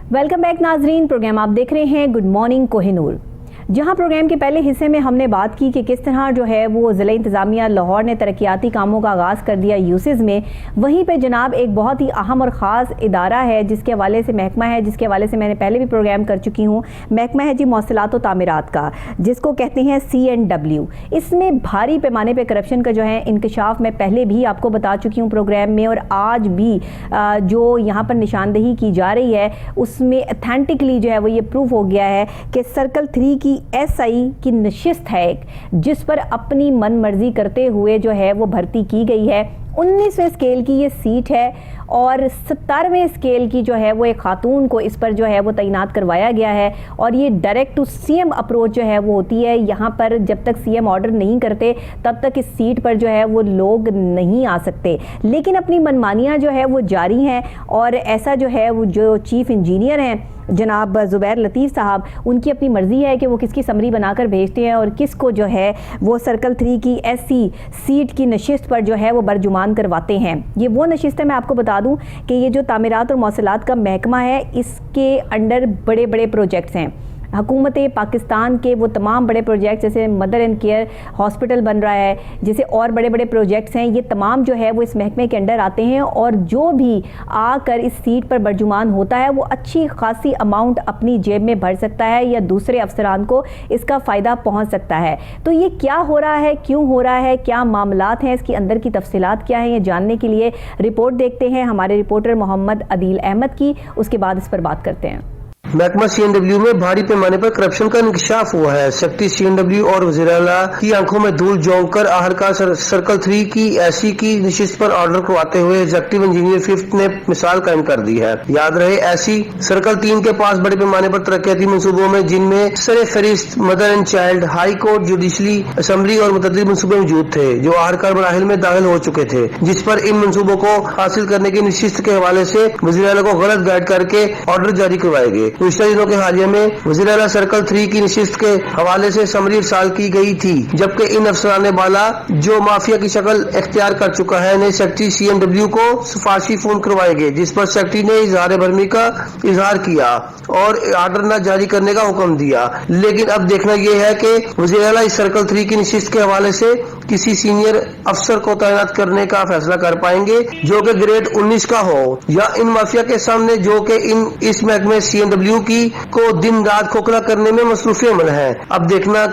Welcome back नाजरीन। Programme आप देख रहे हैं गुड मॉर्निंग कोहिनूर, जहां प्रोग्राम के पहले हिस्से में हमने बात की कि किस तरह जो है वो ज़िला इंतज़ामिया लाहौर ने तरक्याती कामों का आगाज़ कर दिया यूसिस में। वहीं पे जनाब एक बहुत ही अहम और ख़ास इदारा है जिसके हवाले से महकमा है, जिसके हवाले से मैंने पहले भी प्रोग्राम कर चुकी हूँ। महकमा है जी मौसलात व तामीरात का, जिसको कहते हैं CNW। इसमें भारी पैमाने पर करप्शन का जो है इंकशाफ मैं पहले भी आपको बता चुकी हूँ प्रोग्राम में, और आज भी जो यहाँ पर निशानदेही की जा रही है उसमें अथेंटिकली जो है वो ये प्रूफ हो गया है कि सर्कल 3 की SI की नशिस्त है एक, जिस पर अपनी मन मर्जी करते हुए जो है वो भर्ती की गई है। 19वें स्केल की ये सीट है और 17वें स्केल की जो है वो एक खातून को इस पर जो है वो तैनात करवाया गया है। और ये डायरेक्ट टू CM अप्रोच जो है वो होती है। यहाँ पर जब तक CM ऑर्डर नहीं करते तब तक इस सीट पर जो है वो लोग नहीं आ सकते, लेकिन अपनी मनमानियाँ जो है वो जारी हैं। और ऐसा जो है वो जो चीफ इंजीनियर हैं जनाब ज़ुबैर लतीफ़ साहब, उनकी अपनी मर्ज़ी है कि वो किसकी समरी बनाकर भेजते हैं और किसको जो है वो सर्कल 3 की SC सीट की नशिस्त पर जो है वो बरजुमान करवाते हैं। ये वो नशिस्त है, मैं आपको बता दूं कि ये जो तामीरात और मौसलात का महकमा है इसके अंडर बड़े बड़े प्रोजेक्ट्स हैं। हुकूमत पाकिस्तान के वो तमाम बड़े प्रोजेक्ट्स जैसे मदर एंड केयर हॉस्पिटल बन रहा है, जैसे और बड़े बड़े प्रोजेक्ट्स हैं, ये तमाम जो है वो इस महकमे के अंडर आते हैं। और जो भी आकर इस सीट पर बरजुमान होता है वो अच्छी खासी अमाउंट अपनी जेब में भर सकता है या दूसरे अफसरान को इसका फ़ायदा पहुंच सकता है। तो ये क्या हो रहा है, क्यों हो रहा है, क्या मामलात हैं, इसकी अंदर की तफसीलात क्या हैं, ये जानने के लिए रिपोर्ट देखते हैं हमारे रिपोर्टर मोहम्मद अदील अहमद की। उसके बाद इस पर बात करते हैं। महकमा CNW में भारी पैमाने पर करप्शन का इंकशाफ हुआ है। सेक्रेटरी CNW और वज़ीर आला की आंखों में धूल झोंक कर आखिरकार सर्कल 3 की SC की नशिस्त पर ऑर्डर करवाते हुए एग्जीक्यूटिव इंजीनियर 5th ने मिसाल कायम कर दी है। याद रहे SC सर्कल 3 के पास बड़े पैमाने पर तरक्याती मंसूबों में, जिनमें सरे फहरिस्त mother and child, high court, judicially assembly और मुतअद्दिद मंसूबे मौजूद थे जो आखिरकार मराहिल में दाखिल हो चुके थे, जिस पर इन मंसूबों को हासिल करने की नशिस्त के हवाले से वज़ीर आला को गलत गाइड करके ऑर्डर जारी करवाए गए। पिछले दिनों के हालिया में वज़ीर आला सर्कल 3 की नशिस्त के हवाले से समरी इरसाल की गई थी, जबकि इन अफसरान बाला जो माफिया की शक्ल इख्तियार कर चुका है ने सेक्रेटरी CNW को सिफारशी फोन करवाए गए, जिस पर सेक्रेटरी ने इजहार बरमी का इजहार किया और ऑर्डर न जारी करने का हुक्म दिया। लेकिन अब देखना यह है कि वज़ीर आला इस सर्कल 3 की नशिस्त के हवाले से किसी सीनियर अफसर को तैनात करने का फैसला कर पाएंगे जो कि ग्रेड 19 का हो, या इन माफिया के सामने जो कि इस महकमे CNW की को दिन रात खोखला करने में मसरूफ अमल है। अब देखना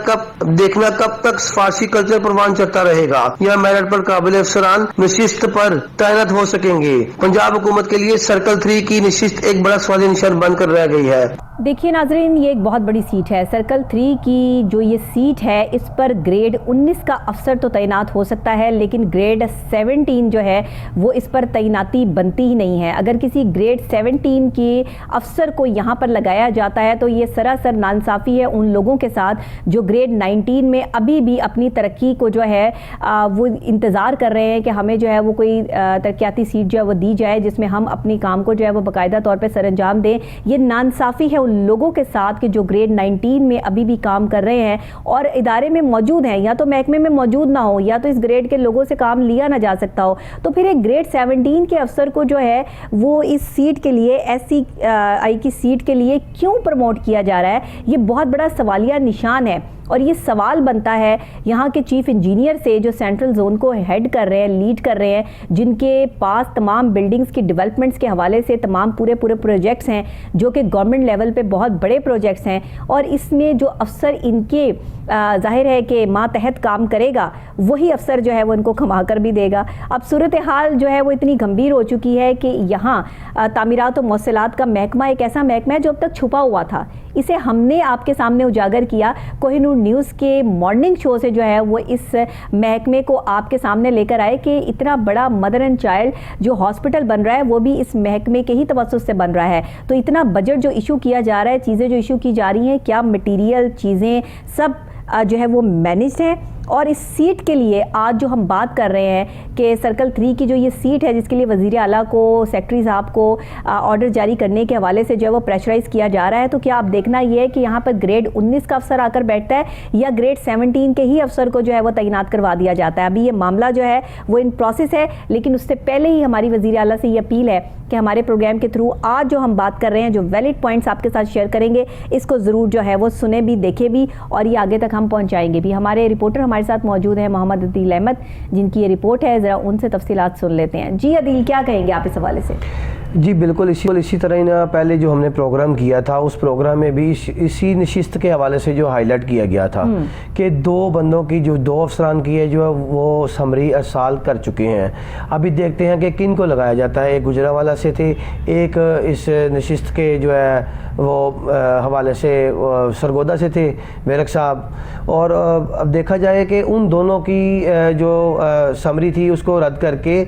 कब तक फारसी कल्चर परवान चढ़ता रहेगा या मेरिट पर काबिल अफसरान नशिस्त पर तैनात हो सकेंगे। पंजाब हुकूमत के लिए सर्कल 3 की नशिस्त एक बड़ा सवालिया निशान बनकर रह गई है। देखिए नाजरीन, ये एक बहुत बड़ी सीट है। सर्कल 3 की जो ये सीट है इस पर ग्रेड 19 का अफसर तो तैनात हो सकता है, लेकिन ग्रेड 17 जो है वो इस पर तैनाती बनती ही नहीं है। अगर किसी ग्रेड 17 के अफसर को यहाँ पर लगाया जाता है तो ये सरासर नाइंसाफ़ी है उन लोगों के साथ जो ग्रेड 19 में अभी भी अपनी तरक्की को जो है वो इंतज़ार कर रहे हैं कि हमें जो है वो कोई तरक्याती सीट जो है वो दी जाए जिसमें हम अपनी काम को जो है वो बाकायदा तौर पर सर अंजाम दें। ये नाइंसाफ़ी है उन लोगों के साथ कि जो ग्रेड 19 में अभी भी काम कर रहे हैं और इदारे में मौजूद हैं, या तो महकमे में मौजूद ना हो या तो इस ग्रेड के लोगों से काम लिया ना जा सकता हो। तो फिर एक ग्रेड 17 के अफसर को जो है वो इस सीट के लिए SCI की सीट के लिए क्यों प्रमोट किया जा रहा है, ये बहुत बड़ा सवालिया निशान है। और ये सवाल बनता है यहाँ के चीफ इंजीनियर से जो सेंट्रल जोन को हेड कर रहे हैं, लीड कर रहे हैं, जिनके पास तमाम बिल्डिंग्स की डेवलपमेंट्स के हवाले से तमाम पूरे प्रोजेक्ट्स हैं जो कि गवर्नमेंट लेवल पे बहुत बड़े प्रोजेक्ट्स हैं। और इसमें जो अफसर इनके जाहिर है कि मातहत काम करेगा वही अफसर जो है वो इनको कमा कर भी देगा। अब सूरत हाल जो है वो इतनी गंभीर हो चुकी है कि यहाँ तामीरात और मौसलात का महकमा एक ऐसा महकमा है जो अब तक छुपा हुआ था। इसे हमने आपके सामने उजागर किया कोहिनूर न्यूज़ के मॉर्निंग शो से जो है वो इस महकमे को आपके सामने लेकर आए कि इतना बड़ा मदर एंड चाइल्ड जो हॉस्पिटल बन रहा है वो भी इस महकमे के ही तवस्सुस से बन रहा है। तो इतना बजट जो इशू किया जा रहा है, चीज़ें जो इशू की जा रही हैं, क्या मटीरियल चीज़ें सब जो है वो मैनेज्ड हैं। और इस सीट के लिए आज जो हम बात कर रहे हैं कि सर्कल 3 की जो ये सीट है जिसके लिए वज़ीर आला को सेक्रेटरी साहब को ऑर्डर जारी करने के हवाले से जो है वो प्रेशराइज किया जा रहा है, तो क्या आप देखना ये है कि यहाँ पर ग्रेड 19 का अफसर आकर बैठता है या ग्रेड 17 के ही अफसर को जो है वो तैनात करवा दिया जाता है। अभी ये मामला जो है वो इन प्रोसेस है, लेकिन उससे पहले ही हमारी वज़ीर आला से ये अपील है कि हमारे प्रोग्राम के थ्रू आज जो हम बात कर रहे हैं, जो वैलिड पॉइंट्स आपके साथ शेयर करेंगे, इसको ज़रूर जो है वो सुने भी, देखे भी और ये आगे तक हम पहुंचाएंगे भी। हमारे रिपोर्टर हमारे साथ मौजूद है मोहम्मद अदील अहमद, जिनकी ये रिपोर्ट है, ज़रा उनसे तफसीलात सुन लेते हैं। जी अदील, क्या कहेंगे आप इस हवाले से? जी बिल्कुल, इसी तरह ही ना पहले जो हमने प्रोग्राम किया था उस प्रोग्राम में भी इसी नशिस्त के हवाले से जो हाईलाइट किया गया था कि 2 बंदों की जो 2 अफसरान की है जो है वो समरी अरसाल कर चुके हैं। अभी देखते हैं कि किन को लगाया जाता है। एक गुजरावाला से थे, एक इस नशिस्त के जो है वो हवाले से सरगोदा से थे वेरक साहब। और अब देखा जाए कि उन दोनों की जो समरी थी उसको रद्द करके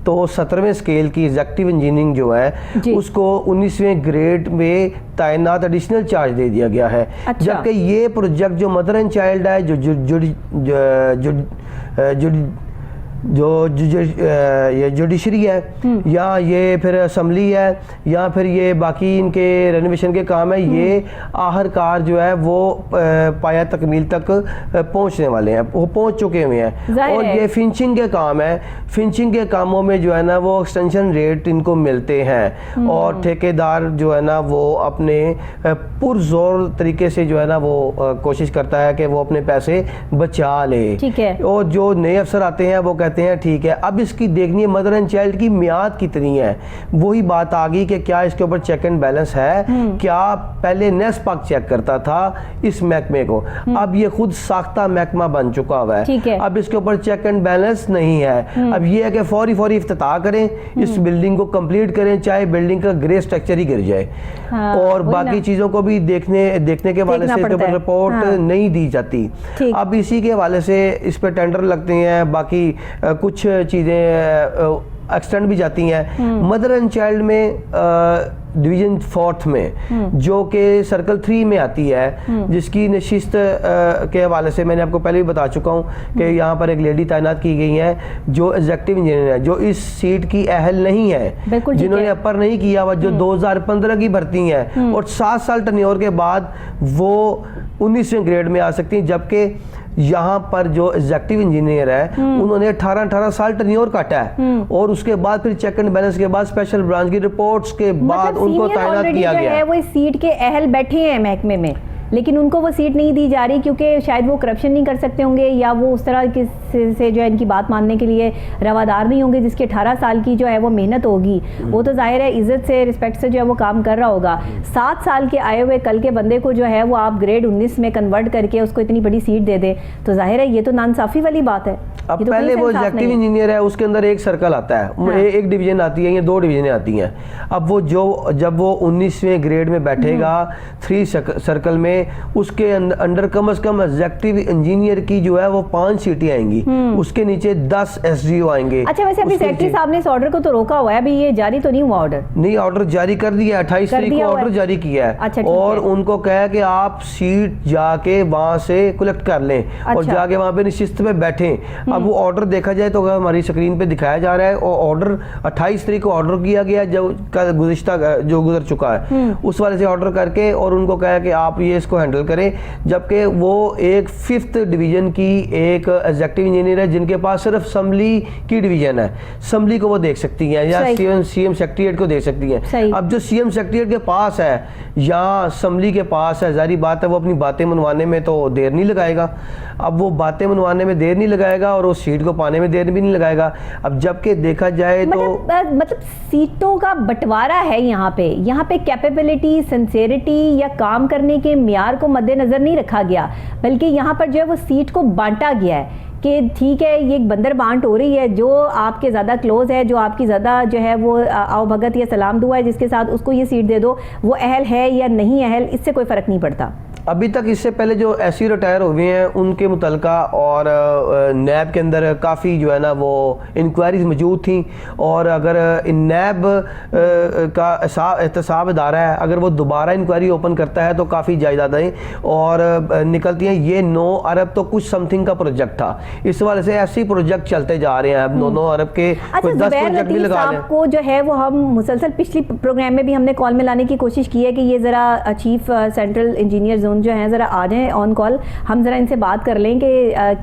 तो 17वें स्केल की एग्जेक्टिव इंजीनियरिंग जो है उसको 19वें ग्रेड में तैनात एडिशनल चार्ज दे दिया गया है। अच्छा। जबकि ये प्रोजेक्ट जो मदर एंड चाइल्ड है ये जुडिशरी है या ये फिर असम्बली है या फिर ये बाकी इनके रेनोवेशन के काम है, ये आखिरकार जो है वो पाया तकमील तक पहुंचने वाले हैं, वो पहुंच चुके हुए हैं। और ये फिंचिंग के काम है, फिंचिंग के कामों में जो है ना वो एक्सटेंशन रेट इनको मिलते हैं और ठेकेदार जो है ना वो अपने पुरजोर तरीके से जो है ना वो कोशिश करता है कि वो अपने पैसे बचा ले। ठीक है। और जो नए अफसर आते हैं वो कहते हैं ठीक है, अब इसकी देखनी है मदर एंड चाइल्ड की मियाद कितनी है। वही बात आ गई कि क्या इसके ऊपर चेक एंड बैलेंस है। क्या पहले नेस्पाक चेक करता था इस महकमे को, अब ये खुद साख्ता महकमा बन चुका हुआ है। अब इसके ऊपर चेक एंड बैलेंस नहीं है। अब ये है कि फौरी इफ्तिताह करें, इस बिल्डिंग को कंप्लीट करें, चाहे बिल्डिंग का ग्रे स्ट्रक्चर ही गिर जाए। और बाकी चीजों को भी देखने के हवाले से इसके ऊपर रिपोर्ट नहीं दी जाती। अब इसी के हवाले से इस पे टेंडर लगते हैं, बाकी कुछ चीज़ें एक्सटेंड भी जाती हैं। मदर एंड चाइल्ड में डिवीजन 4 में जो कि सर्कल 3 में आती है, जिसकी नशिस्त के हवाले से मैंने आपको पहले भी बता चुका हूँ कि यहाँ पर एक लेडी तैनात की गई है जो एग्जेक्टिव इंजीनियर है, जो इस सीट की अहल नहीं है, जिन्होंने अपर नहीं किया हुआ, जो 2015 की भर्ती है और 7 साल टर्न्योर के बाद वो 19वें ग्रेड में आ सकती हैं। जबकि यहाँ पर जो एग्जेक्टिव इंजीनियर है उन्होंने 18 साल टर्न्योर काटा है और उसके बाद फिर चेक एंड बैलेंस के बाद स्पेशल ब्रांच की रिपोर्ट्स के बाद उनको तैनात किया गया है। वो इस सीट के अहल बैठे हैं महकमे में, लेकिन उनको वो सीट नहीं दी जा रही क्योंकि शायद वो करप्शन नहीं कर सकते होंगे या वो उस तरह की से जो है इनकी बात मानने के लिए रवादार नहीं होंगे। जिसके 18 साल की जो है वो मेहनत होगी, वो तो जाहिर है इज्जत से, रिस्पेक्ट से जो है वो काम कर रहा होगा। 7 साल के आए हुए कल के बंदे को जो है वो आप ग्रेड 19 में कन्वर्ट करके उसको इतनी बड़ी सीट दे दे, तो जाहिर है ये तो नाइंसाफी वाली बात है। अब तो पहले वो एग्जेक्टिव इंजीनियर है, उसके अंदर एक सर्कल आता है, एक डिवीजन आती है या 2 डिवीजन आती हैं। अब वो जब वो 19वें ग्रेड में बैठेगा 3 सर्कल में, उसके अंडर कम से कम एग्जेक्टिव इंजीनियर की जो है वो 5 सीटें आएंगी, उसके नीचे 10 एसडीओ आएंगे। अच्छा, वैसे अभी सेक्रेटरी साहब ने इस ऑर्डर को तो रोका हुआ है, अभी ये जारी तो नहीं हुआ ऑर्डर? नहीं, ऑर्डर जारी कर दिया, 28 तारीख को ऑर्डर जारी किया है। अच्छा, और उनको कहा कि आप सीट जाके वहां से कलेक्ट कर लें और जाके वहां पे निश्चित पे बैठें। अब वो ऑर्डर देखा जाए तो हमारी स्क्रीन पे दिखाया जा रहा है, और ऑर्डर 28 तारीख को ऑर्डर किया गया जो गुज़िश्ता जो गुजर चुका है उस वाले से ऑर्डर करके, और उनको कहा कि आप ये इसको हैंडल करें। जबकि वो एक 5th डिवीजन की एक एग्जेक्टिव इंजीनियर है जिनके पास सिर्फ असम्बली की डिवीजन है, असम्बली को वो देख सकती हैं या सीएम सेक्रेटरीट को देख सकती हैं। अब जो सीएम सेक्रेटरीट के पास है या असम्बली के पास है, जारी बात है वो अपनी बातें मनवाने में तो देर नहीं लगाएगा। अब वो बातें मनवाने में देर नहीं लगाएगा और उस सीट को पाने में देर भी नहीं लगाएगा। अब जबकि देखा जाए तो मतलब सीटों का बंटवारा है यहाँ पे कैपेबिलिटी, सिंसियरिटी या काम करने के मियार को मद्देनजर नहीं रखा गया, बल्कि यहाँ पर जो है वो सीट को बांटा गया है कि ठीक है ये एक बंदर बांट हो रही है, जो आपके ज़्यादा क्लोज है, जो आपकी ज़्यादा जो है वो आओ भगत या सलाम दुआ है जिसके साथ, उसको ये सीट दे दो। वो अहल है या नहीं अहल, इससे कोई फ़र्क नहीं पड़ता। अभी तक इससे पहले जो एससी रिटायर हुए हैं उनके मुतलका और नैब के अंदर काफ़ी जो है ना वो इंक्वायरीज मौजूद थी, और अगर नैब का एहतसाब इदारा है, अगर वो दोबारा इंक्वायरी ओपन करता है तो काफ़ी जायदादें और निकलती हैं। ये 9 अरब तो कुछ समथिंग का प्रोजेक्ट था, इस वाले से ऐसे प्रोजेक्ट चलते जा रहे हैं। अब 9 अरब के 10 प्रोजेक्ट भी लगा लें। को जो है वो हम मुसलसल पिछली प्रोग्राम में भी हमने कॉल में लाने की कोशिश की है कि ये ज़रा चीफ सेंट्रल इंजीनियर जोन जो है ज़रा आ जाएं ऑन कॉल, हम ज़रा इनसे बात कर लें कि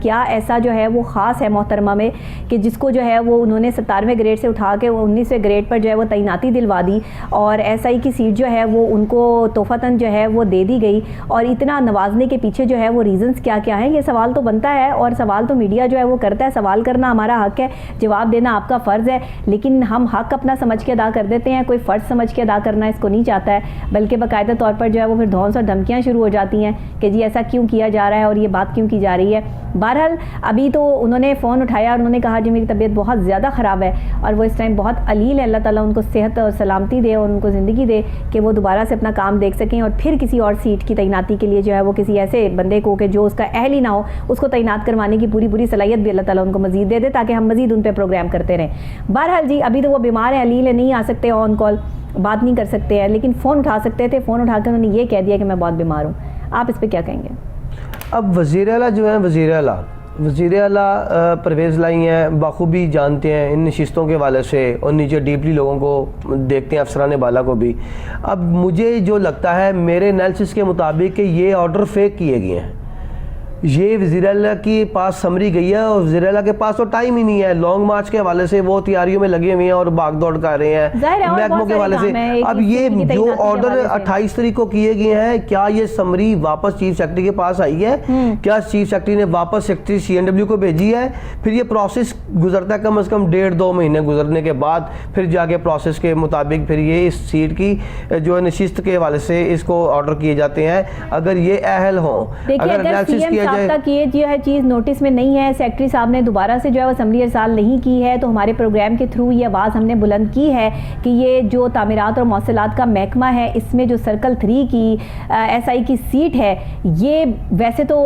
क्या ऐसा जो है वो ख़ास है मोहतरमा में कि जिसको जो है वो उन्होंने 17वें ग्रेड से उठा के 19वें ग्रेड पर जो है वो तैनाती दिलवा दी और एसआई की सीट जो है वो उनको तोहफ़तन जो है वो दे दी गई, और इतना नवाजने के पीछे जो है वो रीज़न्स क्या क्या हैं, ये सवाल तो बनता है और सवाल तो मीडिया जो है वो करता है। सवाल करना हमारा हक है, जवाब देना आपका फ़र्ज़ है, लेकिन हम हक अपना समझ के अदा कर देते हैं, कोई फ़र्ज़ समझ के अदा करना इसको नहीं चाहता है, बल्कि बाकायदा तौर पर जो है वो फिर धौंस और धमकियाँ शुरू हो जाती हैं कि जी ऐसा क्यों किया जा रहा है और ये बात क्यों की जा रही है। बहरहाल अभी तो उन्होंने फ़ोन उठाया और उन्होंने कहा जी मेरी तबीयत बहुत ज़्यादा ख़राब है और वो इस टाइम बहुत अलील है, अल्लाह ताला उनको सेहत और सलामती दे और उनको ज़िंदगी दे कि वो दोबारा से अपना काम देख सकें और फिर किसी और सीट की तैनाती के लिए जो है वो किसी ऐसे बंदे को कि जो उसका अहल ही ना हो उसको तैनात करवाने की पूरी सलाहियत भी अल्लाह ताला उनको मज़ीद दे दे ताकि हम मज़ीद उन पर प्रोग्राम करते रहें। बहरहाल जी अभी तो वो बीमार है, अलील है, नहीं आ सकते ऑन कॉल, बात नहीं कर सकते हैं, लेकिन फ़ोन उठा सकते थे। फ़ोन उठा कर उन्होंने ये कह दिया कि मैं बहुत बीमार हूँ, आप इस पर क्या कहेंगे? अब वज़ीर आला जो है वज़ीर आला परवेज़ लाई हैं, बाखूबी जानते हैं इन नशिस्तों के वाले से और नीचे डीपली लोगों को देखते हैं, अफसरान बाला को भी। अब मुझे जो लगता है मेरे एनालिसिस के मुताबिक कि ये ऑर्डर फेक किए गए हैं, ये वज़ीर आला के पास समरी गई है और वज़ीर आला के पास तो टाइम ही नहीं है। लॉन्ग मार्च के हवाले से वो तैयारियों में लगे हुए हैं और भाग दौड़ कर रहे हैं महकमों के हवाले से। अब ये जो ऑर्डर 28 तारीख को किए गए हैं, क्या ये समरी वापस चीफ सेक्रेटरी के पास आई है? क्या चीफ सेक्रेटरी ने वापस सेक्रेटरी CNW को भेजी है? फिर ये प्रोसेस गुजरता है कम से कम 1.5-2 महीने गुजरने के बाद फिर जाके प्रोसेस के मुताबिक फिर ये इस सीट की जो है नशिस्त के हवाले से इसको ऑर्डर किए जाते हैं। अगर ये अहल हो, अगर एनालिसिस किया तक ये जो है चीज़ नोटिस में नहीं है, सेक्रेटरी साहब ने दोबारा से जो है वो असम्बली अरसाल नहीं की है, तो हमारे प्रोग्राम के थ्रू ये आवाज़ हमने बुलंद की है कि ये जो तामीरात और मौसलात का महकमा है इसमें जो सर्कल 3 की SI की सीट है ये वैसे तो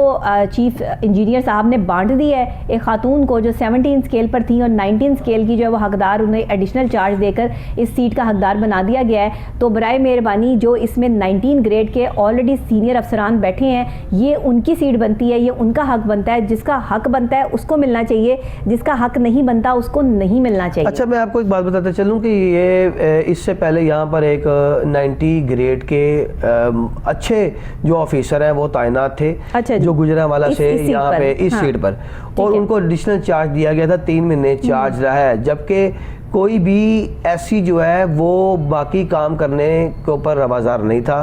चीफ इंजीनियर साहब ने बांट दी है एक खातून को जो 17 स्केल पर थी और 19 स्केल की जो है वो हकदार, उन्हें एडिशनल चार्ज देकर इस सीट का हकदार बना दिया गया है। तो बराए मेहरबानी जो इसमें 19 ग्रेड के ऑलरेडी सीनियर अफसरान बैठे हैं ये उनकी सीट बनती है, ये उनका हक बनता है, जिसका हक बनता है उसको मिलना चाहिए, जिसका हक नहीं बनता उसको नहीं मिलना चाहिए। अच्छा मैं आपको एक बात बताता चलूँ कि ये इससे पहले यहाँ पर एक 90 ग्रेड के अच्छे जो ऑफिसर हैं वो तैनात थे। अच्छा जो गुजरांवाला से यहाँ पे इस सीट पर, और उनको एडिशनल चार्ज दिया गया था, 3 महीने चार्ज रहा है, जबकि कोई भी ऐसी जो है वो बाकी काम करने के ऊपर रवाजार नहीं था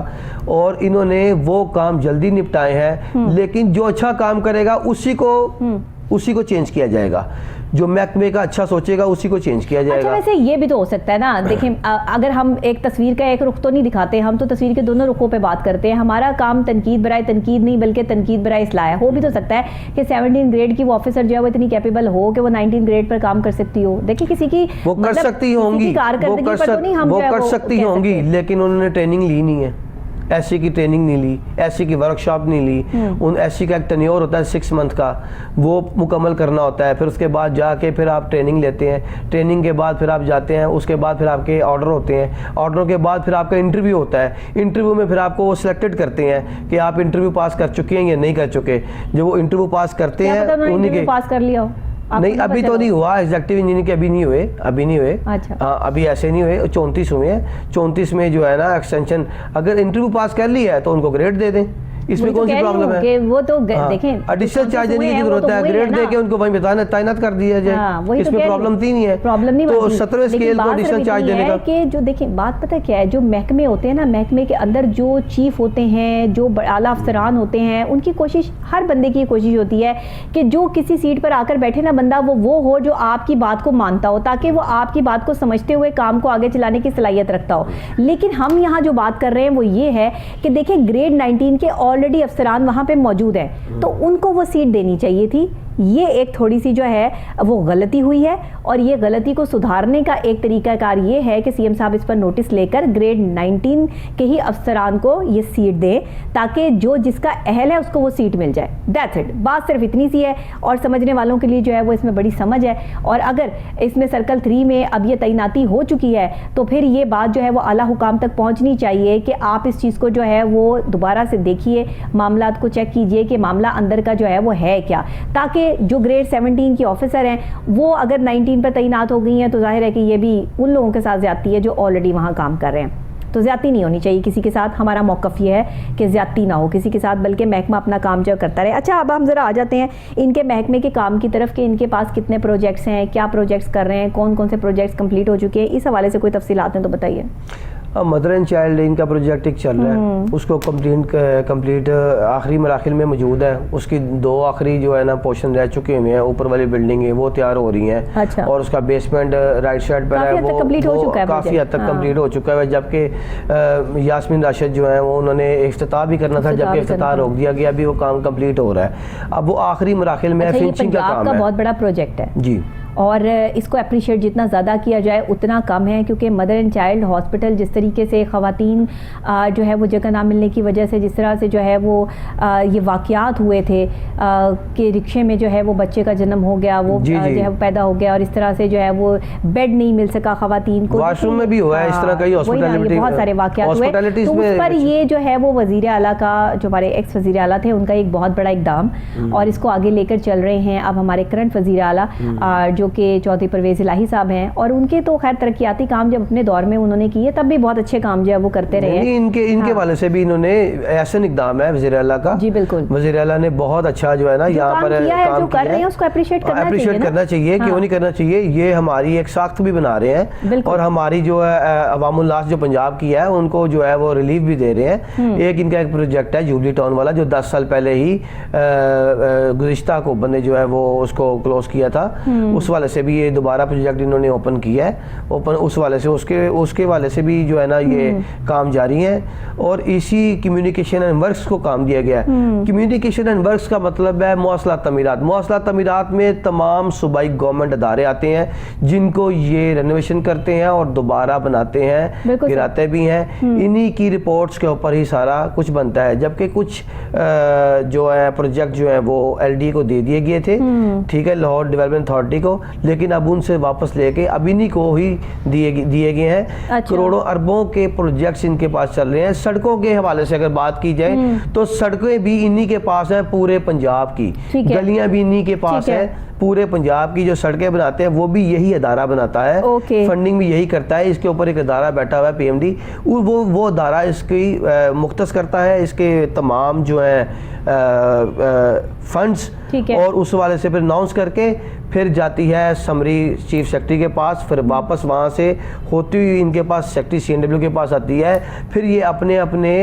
और इन्होंने वो काम जल्दी निपटाए हैं। लेकिन जो अच्छा काम करेगा उसी को चेंज किया जाएगा, जो महकमे का अच्छा सोचेगा उसी को चेंज किया जाएगा। अच्छा वैसे ये भी तो हो सकता है ना, देखिए अगर हम एक तस्वीर का एक रुख तो नहीं दिखाते, हम तो तस्वीर के दोनों रुखों पे बात करते हैं। हमारा काम तनकीद बराए तनकीद नहीं बल्कि तनकीद बराए इस्लाह है। हो भी तो सकता है कि 17 ग्रेड की वो ऑफिसर जो है वो इतनी कैपेबल हो कि वो 19 ग्रेड पर काम कर सकती हो। देखिए किसी की वो कर सकती होंगी, वो कर सकती होंगी, लेकिन उन्होंने ट्रेनिंग ली नहीं है, एससी की ट्रेनिंग नहीं ली, एससी की वर्कशॉप नहीं ली। उन एससी का एक टेन्योर होता है 6 मंथ का, वो मुकम्मल करना होता है, फिर उसके बाद जाके फिर आप ट्रेनिंग लेते हैं, ट्रेनिंग के बाद फिर आप जाते हैं, उसके बाद फिर आपके ऑर्डर होते हैं, ऑर्डर के बाद फिर आपका इंटरव्यू होता है, इंटरव्यू में फिर आपको वो सिलेक्टेड करते हैं कि आप इंटरव्यू पास कर चुके हैं या नहीं कर चुके। जब वो इंटरव्यू पास करते हैं उन्हीं के पास कर लिया हो नहीं अभी तो नहीं हुआ, एग्जेक्टिव इंजीनियर के अभी नहीं हुए। अच्छा। हाँ अभी ऐसे नहीं हुए, 34 हुए हैं, 34 में जो है ना एक्सटेंशन, अगर इंटरव्यू पास कर लिया है तो उनको ग्रेड दे दें, इसमें कौन सी प्रॉब्लम है? वो तो देखें एडिशनल चार्ज देने की जरूरत है, ग्रेड देके उनको वहीं बताना तैनात कर दिया जाए, इसमें प्रॉब्लम थी नहीं है, प्रॉब्लम नहीं। तो 17वें स्केल को एडिशनल चार्ज देने का कि जो देखिए बात पता क्या है, जो महकमे होते हैं ना, महकमे के अंदर जो चीफ होते हैं, जो आला अफसरान होते हैं, उनकी कोशिश, हर बंदे की कोशिश होती है कि जो किसी सीट पर आकर बैठे ना बंदा वो हो जो आपकी बात को मानता हो, ताकि वो आपकी बात को समझते हुए काम को आगे चलाने की सलाहियत रखता हो। लेकिन हम यहाँ जो बात कर रहे हैं वो ये है कि देखिए ग्रेड 19 के ऑलरेडी अफसरान वहाँ पे मौजूद है, तो उनको वो सीट देनी चाहिए थी। ये एक थोड़ी सी जो है वो गलती हुई है, और ये गलती को सुधारने का एक तरीकाकार ये है कि सीएम साहब इस पर नोटिस लेकर ग्रेड 19 के ही अफसरान को ये सीट दें, ताकि जो जिसका अहल है उसको वो सीट मिल जाए। दैट्स इट, बात सिर्फ इतनी सी है, और समझने वालों के लिए जो है वो इसमें बड़ी समझ है। और अगर इसमें सर्कल 3 में अब ये तैनाती हो चुकी है तो फिर ये बात जो है वो आला हुकाम तक पहुंचनी चाहिए कि आप इस चीज़ को जो है वो दोबारा से देखिए, मामलात को चेक कीजिए कि मामला अंदर का जो है वो है क्या, ताकि जो ग्रेड 17 की ऑफिसर हैं वो अगर 19 पर तैनात हो गई हैं तो जाहिर है कि ये भी उन लोगों के साथ ज्यादती है जो ऑलरेडी वहाँ काम कर रहे हैं। तो ज्यादती नहीं होनी चाहिए किसी के साथ। हमारा मौक़िफ़ ये है कि ज्यादती ना हो किसी के साथ, बल्कि महकमा अपना काम जो करता रहे। अच्छा, अब हम ज़रा आ जाते हैं इनके महकमे के काम की तरफ कि इनके पास कितने प्रोजेक्ट्स हैं, क्या प्रोजेक्ट्स कर रहे हैं, कौन कौन से प्रोजेक्ट्स कंप्लीट हो चुके हैं, इस हवाले से कोई तफसीलात हैं तो बताइए। मदर एंड चाइल्ड इनका प्रोजेक्ट एक चल रहा है, उसको कंप्लीट आखिरी मराहिल में मौजूद है। उसकी 2 आखिरी जो है ना पोर्शन रह चुके हुए हैं, ऊपर वाली बिल्डिंग है वो तैयार हो रही हैं। अच्छा। और उसका बेसमेंट राइट साइड पर है, वो काफ़ी हद तक कंप्लीट हो चुका है। जबकि यास्मीन राशिद जो है वो उन्होंने इफ्तिताह भी करना था, जबकि इफ्तिताह रोक दिया गया, अभी वो काम कंप्लीट हो रहा है। अब वो आखिरी मराहिल में फिनिशिंग का काम है। बहुत बड़ा प्रोजेक्ट है जी, और इसको अप्रिशिएट जितना ज़्यादा किया जाए उतना कम है, क्योंकि मदर एंड चाइल्ड हॉस्पिटल जिस तरीके से ख़वातीन जो है वो जगह ना मिलने की वजह से जिस तरह से जो है वो ये वाक़यात हुए थे कि रिक्शे में जो है वो बच्चे का जन्म हो गया, वो जो है वो पैदा हो गया, और इस तरह से जो है वो बेड नहीं मिल सका ख़वातीन को, वॉशरूम में भी हुआ है इस तरह का, बहुत सारे वाक़यात हुए। तो उस पर ये जो है वो वज़ीर आला का, जो हमारे एक्स वज़ीर आला थे, उनका एक बहुत बड़ा इक़दाम, और इसको आगे लेकर चल रहे हैं अब हमारे करंट वज़ीर आला जो कि चौधरी परवेज़ इलाही साहब हैं। और उनके तो खैर तरक्याती काम जब अपने दौर में उन्होंने किए तब भी बहुत अच्छे काम जो है वो करते रहे। इनके वाले से भी इन्होंने ऐसा इक़दाम है वज़ीर आला का। जी बिल्कुल, वज़ीर आला ने बहुत अच्छा जो है ना यहाँ पर काम कर रहे हैं, उसको अप्रिशिएट करना चाहिए। क्यों नहीं करना चाहिए? ये हमारी एक साख्त भी बना रहे हैं, और हमारी जो है अवामुल नास जो पंजाब की है उनको जो है वो रिलीफ भी दे रहे हैं। एक इनका एक प्रोजेक्ट है जुबली टाउन वाला, जो 10 साल पहले ही गुज़िश्ता अक्टूबर ने जो है वो उसको क्लोज किया था। उस वाले से भी ये दोबारा प्रोजेक्ट इन्होंने ओपन किया है। उस वाले से उसके वाले से भी जो है ना ये काम जारी है। और इसी कम्युनिकेशन एंड वर्क्स को काम दिया गया है। कम्युनिकेशन एंड वर्क्स का मतलब है मौसलात तमीरात। मौसलात तमीरात में तमाम सूबाई गवर्नमेंट अदारे आते हैं जिनको ये रेनोवेशन करते हैं और दोबारा बनाते हैं, गिराते भी हैं। इन्हीं की रिपोर्ट्स के ऊपर ही सारा कुछ बनता है। जबकि कुछ जो है प्रोजेक्ट जो है वो LD को दे दिए गए थे, ठीक है, लाहौर डेवलपमेंट अथॉरिटी को, लेकिन अब उनसे वापस लेके अब इन्हीं को ही दिए गए हैं। अच्छा। करोड़ों अरबों के प्रोजेक्ट्स इनके पास चल रहे हैं। सड़कों के हवाले से अगर बात की जाए तो सड़कें भी इन्हीं के पास हैं, पूरे पंजाब की गलियां भी इन्हीं के पास है। पूरे पंजाब की जो सड़कें बनाते हैं वो भी यही अदारा बनाता है, फंडिंग भी यही करता है। इसके ऊपर एक अदारा बैठा हुआ है PMD, वो अदारा इसकी मुख्तस करता है, इसके तमाम जो है फंड्स, और उस वाले से फिर अनाउंस करके फिर जाती है समरी चीफ सेक्रेटरी के पास, फिर वापस वहाँ से होती हुई इनके पास सेक्रेटरी CNW के पास आती है। फिर ये अपने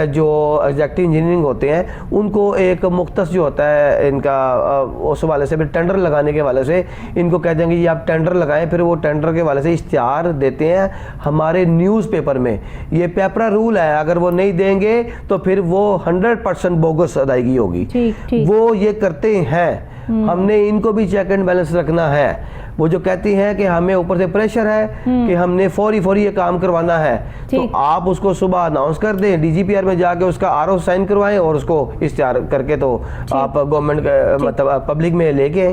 जो एग्जेक्टिव इंजीनियरिंग होते हैं उनको एक मुख्तस जो होता है इनका उस वाले से फिर टेंडर लगाने के वाले से इनको कह देंगे ये आप टेंडर लगाएं। फिर वो टेंडर के वाले से इश्तिहार देते हैं हमारे न्यूज़पेपर में। ये पेपरा रूल है, अगर वो नहीं देंगे तो फिर वो 100% बोगस अदायगी होगी। वो ये करते हैं। हमने इनको भी चेक एंड बैलेंस रखना है। वो जो कहती हैं कि हमें ऊपर से प्रेशर है कि हमने फौरी ये काम करवाना है, तो आप उसको सुबह अनाउंस कर दें, DGPR में जाके उसका RO साइन करवाएं और उसको इश्तिहार करके तो आप गवर्नमेंट मतलब पब्लिक में लेके।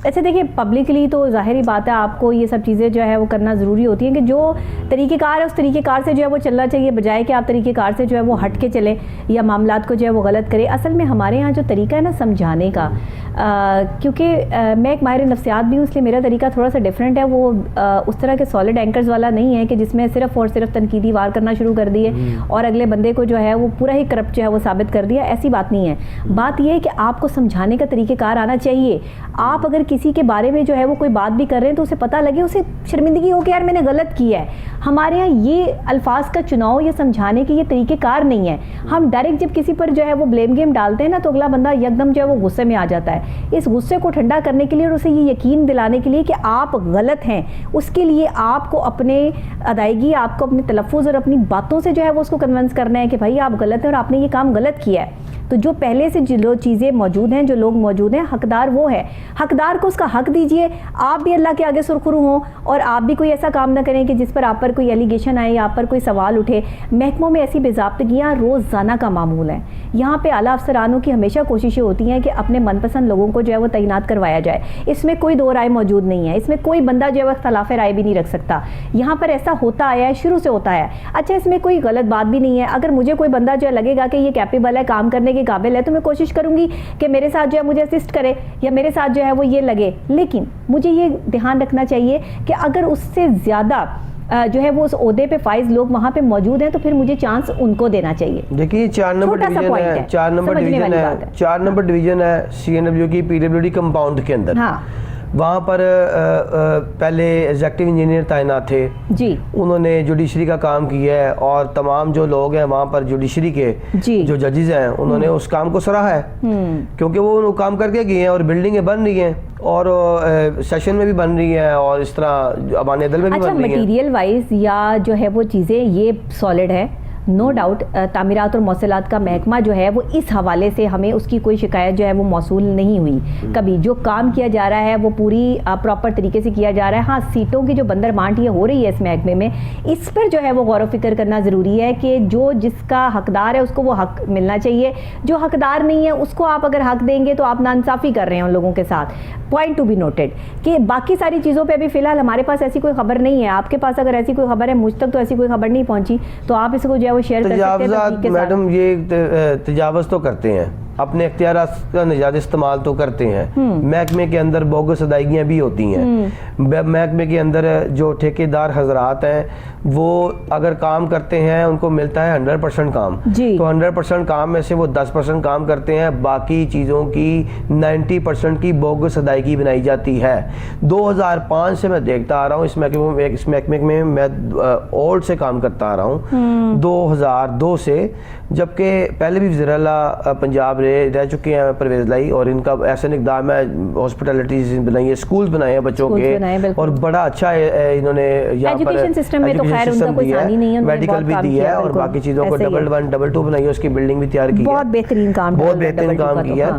अच्छा देखिए, पब्लिकली तो जाहिर बात है आपको ये सब चीज़ें जो है वो करना ज़रूरी होती है कि जो तरीक़ेकार है उस तरीक़ेकार से जो है वो चलना चाहिए, बजाय कि आप तरीक़ेकार से जो है वो हट के चलें या मामलात को जो है वो गलत करें। असल में हमारे यहाँ जो तरीका है ना समझाने का, क्योंकि मैं एक माहिर नफ्सियात भी हूँ, इसलिए मेरा तरीका थोड़ा सा डिफरेंट है। वो उस तरह के सॉलिड एंकर्स वाला नहीं है कि जिसमें सिर्फ और सिर्फ तनकीदी वार करना शुरू कर दिए और अगले बंदे को जो है वो पूरा ही करप्ट जो है वो साबित कर दिया। ऐसी बात नहीं है। बात यह है कि आपको समझाने का तरीक़ेकार आना चाहिए। आप अगर किसी के बारे में जो है वो कोई बात भी कर रहे हैं तो उसे पता लगे, उसे शर्मिंदगी हो कि यार मैंने गलत किया है। हमारे यहाँ ये अल्फाज का चुनाव, ये समझाने के ये तरीक़ेकार नहीं है। हम डायरेक्ट जब किसी पर जो है वो ब्लेम गेम डालते हैं ना तो अगला बंदा एकदम जो है वो गुस्से में आ जाता है। इस गुस्से को ठंडा करने के लिए और उसे ये यकीन दिलाने बताने के लिए कि आप गलत हैं, उसके लिए आपको अपने अदायगी, आपको अपने तलफ़ुज़ और अपनी बातों से जो है वो उसको कन्विंस करना है कि भाई आप गलत हैं और आपने ये काम गलत किया है। तो जो पहले से जो चीज़ें मौजूद हैं, जो लोग मौजूद हैं, हकदार वो है, हकदार को उसका हक दीजिए। आप भी अल्लाह के आगे सुरखरू हों और आप भी कोई ऐसा काम ना करें कि जिस पर आप पर कोई एलिगेशन आए या आप पर कोई सवाल उठे। महकमों में ऐसी बेज़ाब्तगियाँ रोज़ाना का मामूल है। यहाँ पे आला अफसरानों की हमेशा कोशिशें होती हैं कि अपने मनपसंद लोगों को जो है वो तैनात करवाया जाए। इसमें कोई दो राय मौजूद नहीं है, इसमें कोई बंदा जो है वो इख्तिलाफ़ राय भी नहीं रख सकता। यहाँ पर ऐसा होता आया है, शुरू से होता है। अच्छा, इसमें कोई गलत बात भी नहीं है। अगर मुझे कोई बंदा जो है लगेगा कि ये कैपेबल है, काम करने के काबिल है, तो मैं कोशिश करूंगी कि मेरे साथ जो है मुझे असिस्ट करे या मेरे साथ जो है वो ये लगे। लेकिन मुझे ये ध्यान रखना चाहिए कि अगर उससे ज़्यादा जो है वो उस ओहदे पे फाइज लोग वहाँ पे मौजूद हैं तो फिर मुझे चांस उनको देना चाहिए। देखिए 4 नंबर डिवीजन है, 4 नंबर डिवीजन है, 4 नंबर डिवीजन है CNW की PWD कंपाउंड के अंदर। हाँ, वहाँ पर पहले एग्जेक्टिव इंजीनियर तैनात थे जी, उन्होंने जुडिशरी का काम किया है और तमाम जो लोग हैं वहाँ पर जुडिशरी के जी, जो जजेस हैं उन्होंने उस काम को सराहा है, क्योंकि वो काम करके गए हैं और बिल्डिंगें बन रही हैं और सेशन में भी बन रही है और इस तरह अवानी अदल में भी अच्छा, बन रही है। मटीरियल वाइज या जो है वो चीज़ें ये सॉलिड है, नो डाउट। तामीरात और मौसलात का महकमा जो है वो इस हवाले से हमें उसकी कोई शिकायत जो है वो मौसूल नहीं हुई कभी। जो काम किया जा रहा है वो पूरी प्रॉपर तरीके से किया जा रहा है। हाँ, सीटों की जो बंदर बांट ये हो रही है इस महकमे में, इस पर जो है वो गौर व फिक्र करना ज़रूरी है कि जो जिसका हकदार है उसको वो हक मिलना चाहिए, जो हकदार नहीं है उसको आप अगर हक देंगे तो आप नाइंसाफ़ी कर रहे हैं उन लोगों के साथ। पॉइंट टू बी नोटेड कि बाकी सारी चीज़ों पे अभी फ़िलहाल हमारे पास ऐसी कोई खबर नहीं है। आपके पास अगर ऐसी कोई खबर है, मुझ तक तो ऐसी कोई खबर नहीं पहुंची, तो आप इसको जो है वो शेयर कर सकते हैं। मैडम ये तजावज़ तो करते हैं, अपने इख्तियारात का नजायज़ इस्तेमाल तो करते हैं। महकमे के अंदर बोगस अदायगियाँ भी होती हैं। महकमे के अंदर जो ठेकेदार हजरात हैं वो अगर काम करते हैं उनको मिलता है 100% काम, तो 100% काम में से वो 10% काम करते हैं, बाकी चीज़ों की 90% की बोगस अदायगी बनाई जाती है। 2005 से मैं देखता आ रहा हूँ इस महकमे में, मैं ओल्ड से काम करता आ रहा हूँ 2002 से, जबकि पहले भी वज़ीर आला पंजाब रह चुके हैं परवेज़ लाई, और इनका ऐसा इक़दाम है, हॉस्पिटलिटीज़ बनाई है, स्कूल्स बनाए हैं बच्चों के, और बड़ा अच्छा इन्होंने यहाँ पर एजुकेशन सिस्टम में तो खैर उनका कोई सानी नहीं है, मेडिकल भी दिया है और बाकी चीज़ों को डबल 1 डबल 2 बनाई है, उसकी बिल्डिंग भी तैयार की है, बहुत बेहतरीन काम, बहुत बेहतरीन काम किया।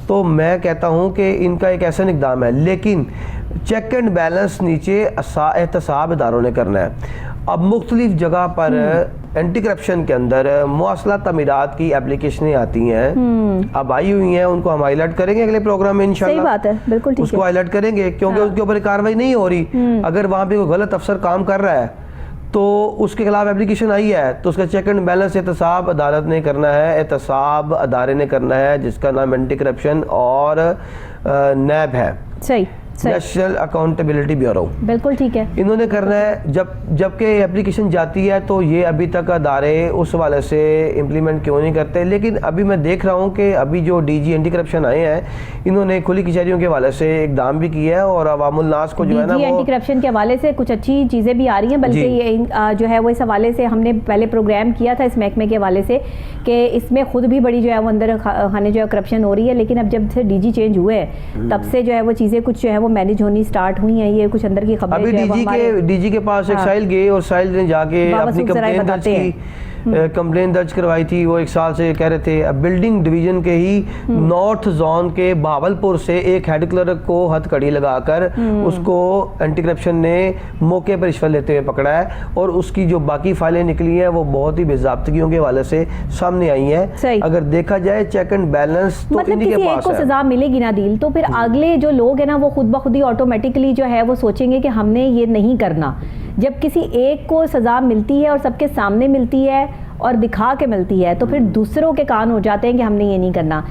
तो मैं कहता हूँ कि इनका एक ऐसा इक़दाम है, लेकिन चेक एंड बैलेंस नीचे एहतसाब इदारों ने करना है। अब मुख्तलिफ जगह पर एंटी करप्शन के अंदर मुआसला तमीरात की एप्लीकेशनें आती हैं, अब आई हुई हैं, उनको हम हाईलाइट करेंगे अगले प्रोग्राम में इंशाल्लाह। सही बात है, बिल्कुल ठीक है, उसको हाईलाइट करेंगे क्योंकि उसके ऊपर कार्रवाई नहीं हो रही। अगर वहाँ पे कोई गलत अफसर काम कर रहा है तो उसके खिलाफ एप्लीकेशन आई है तो उसका चेक एंड बैलेंस एहतसाब अदालत ने करना है, एहतसाब अदारे ने करना है, जिसका नाम एंटी करप्शन और नैब है, सही, नेशनल अकाउंटेबिलिटी ब्यूरो, बिल्कुल ठीक है, इन्होंने करना है। जबकि एप्लीकेशन जाती है तो ये अभी तक अदारे उस वाले से इम्प्लीमेंट क्यों नहीं करते। लेकिन अभी मैं देख रहा हूँ कि अभी जो DG एंटी करप्शन आए हैं इन्होंने खुली कचहरियों के हवाले से इक़दाम भी किया है और अवामुल नास को जो है ना, एंटी करप्शन के हवाले से कुछ अच्छी चीज़ें भी आ रही हैं, बल्कि ये जो है वो इस हवाले से हमने पहले प्रोग्राम किया था इस महकमे के हवाले से कि इसमें खुद भी बड़ी जो है वो अंदर खाने जो है करप्शन हो रही है। लेकिन अब जब से DG चेंज हुए हैं तब से जो है वो चीज़ें कुछ जो है वो मैनेज होनी स्टार्ट हुई हैं। ये कुछ अंदर की खबरें अभी DG के पास एक साहिल गए और साहिल ने जाके अपनी कंप्लेन दर्ज करवाई थी। वो 1 साल से कह रहे थे। अब बिल्डिंग डिवीजन के ही नॉर्थ जोन के बहावलपुर से एक हेड क्लर्क को हथकड़ी लगाकर उसको एंटी करप्शन ने मौके पर रिश्वत लेते हुए पकड़ा है और उसकी जो बाकी फाइलें निकली हैं वो बहुत ही बेज़ाब्तगियों के हवाले से सामने आई हैं। अगर देखा जाए चेक एंड बैलेंस तो मतलब इन्हीं के पास को है। सजा मिलेगी ना डील, तो फिर अगले जो लोग हैं ना वो खुद ब खुद ही ऑटोमेटिकली जो है वो सोचेंगे कि हमने ये नहीं करना। जब किसी एक को सजा मिलती है और सबके सामने मिलती है और दिखा के मिलती है तो फिर दूसरों के कान हो जाते हैं कि हमने ये नहीं करना।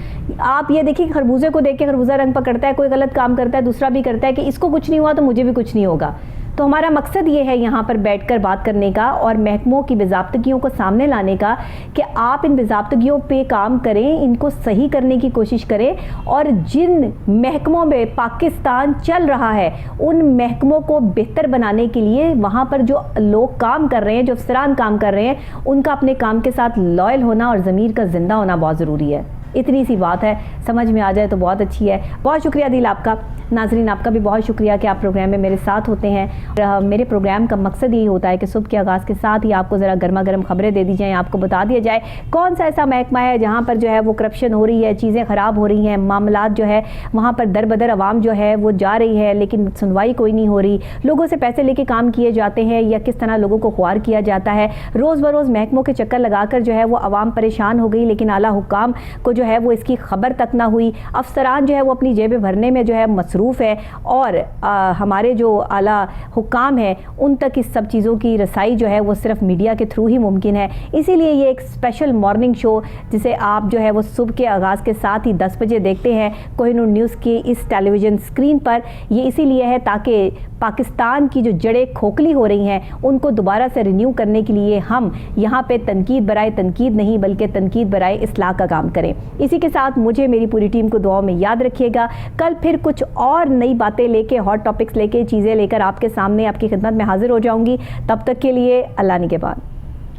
आप ये देखिए खरबूजे को देख के खरबूजा रंग पकड़ता है, कोई गलत काम करता है दूसरा भी करता है कि इसको कुछ नहीं हुआ तो मुझे भी कुछ नहीं होगा। तो हमारा मकसद ये है यहाँ पर बैठकर बात करने का और महकमों की बेज़ाब्तगियों को सामने लाने का कि आप इन बेज़ाब्तगियों पे काम करें, इनको सही करने की कोशिश करें और जिन महकमों में पाकिस्तान चल रहा है उन महकमों को बेहतर बनाने के लिए वहाँ पर जो लोग काम कर रहे हैं, जो अफसरान काम कर रहे हैं, उनका अपने काम के साथ लॉयल होना और ज़मीर का ज़िंदा होना बहुत ज़रूरी है। इतनी सी बात है, समझ में आ जाए तो बहुत अच्छी है। बहुत शुक्रिया दिल आपका। नाजरीन, आपका भी बहुत शुक्रिया कि आप प्रोग्राम में मेरे साथ होते हैं। और मेरे प्रोग्राम का मकसद यही होता है कि सुबह के आगाज़ के साथ ही आपको ज़रा गर्मा गर्म खबरें दे दी जाएँ, आपको बता दिया जाए कौन सा ऐसा महकमा है जहाँ पर जो है वो करप्शन हो रही है, चीज़ें ख़राब हो रही हैं, मामलात जो है वहाँ पर दर बदर आवाम जो है वो जा रही है लेकिन सुनवाई कोई नहीं हो रही, लोगों से पैसे लेके काम किए जाते हैं या किस तरह लोगों को ख्वार किया जाता है। रोज़ बरोज़ महकमों के चक्कर लगाकर जो है वो आवाम परेशान हो गई, लेकिन आला हुक्काम को जो है वो इसकी खबर तक ना हुई। अफसरान जो है वो अपनी जेबें भरने में जो है मसरूफ़ है और हमारे जो आला हुक्काम है उन तक इस सब चीज़ों की रसाई जो है वो सिर्फ मीडिया के थ्रू ही मुमकिन है। इसीलिए ये एक स्पेशल मॉर्निंग शो जिसे आप जो है वो सुबह के आगाज़ के साथ ही 10 बजे देखते हैं कोहिनूर न्यूज़ की इस टेलीविज़न स्क्रीन पर, ये इसीलिए है ताकि पाकिस्तान की जो जड़ें खोखली हो रही हैं उनको दोबारा से रिन्यू करने के लिए हम यहाँ पे तनकीद बराए तनकीद नहीं बल्कि तनकीद बराए इस्लाह का काम करें। इसी के साथ मुझे मेरी पूरी टीम को दुआओं में याद रखिएगा। कल फिर कुछ और नई बातें लेके, हॉट टॉपिक्स लेके, चीज़ें लेकर आपके सामने आपकी खिदमत में हाजिर हो जाऊंगी। तब तक के लिए अल्लाह निगहबान।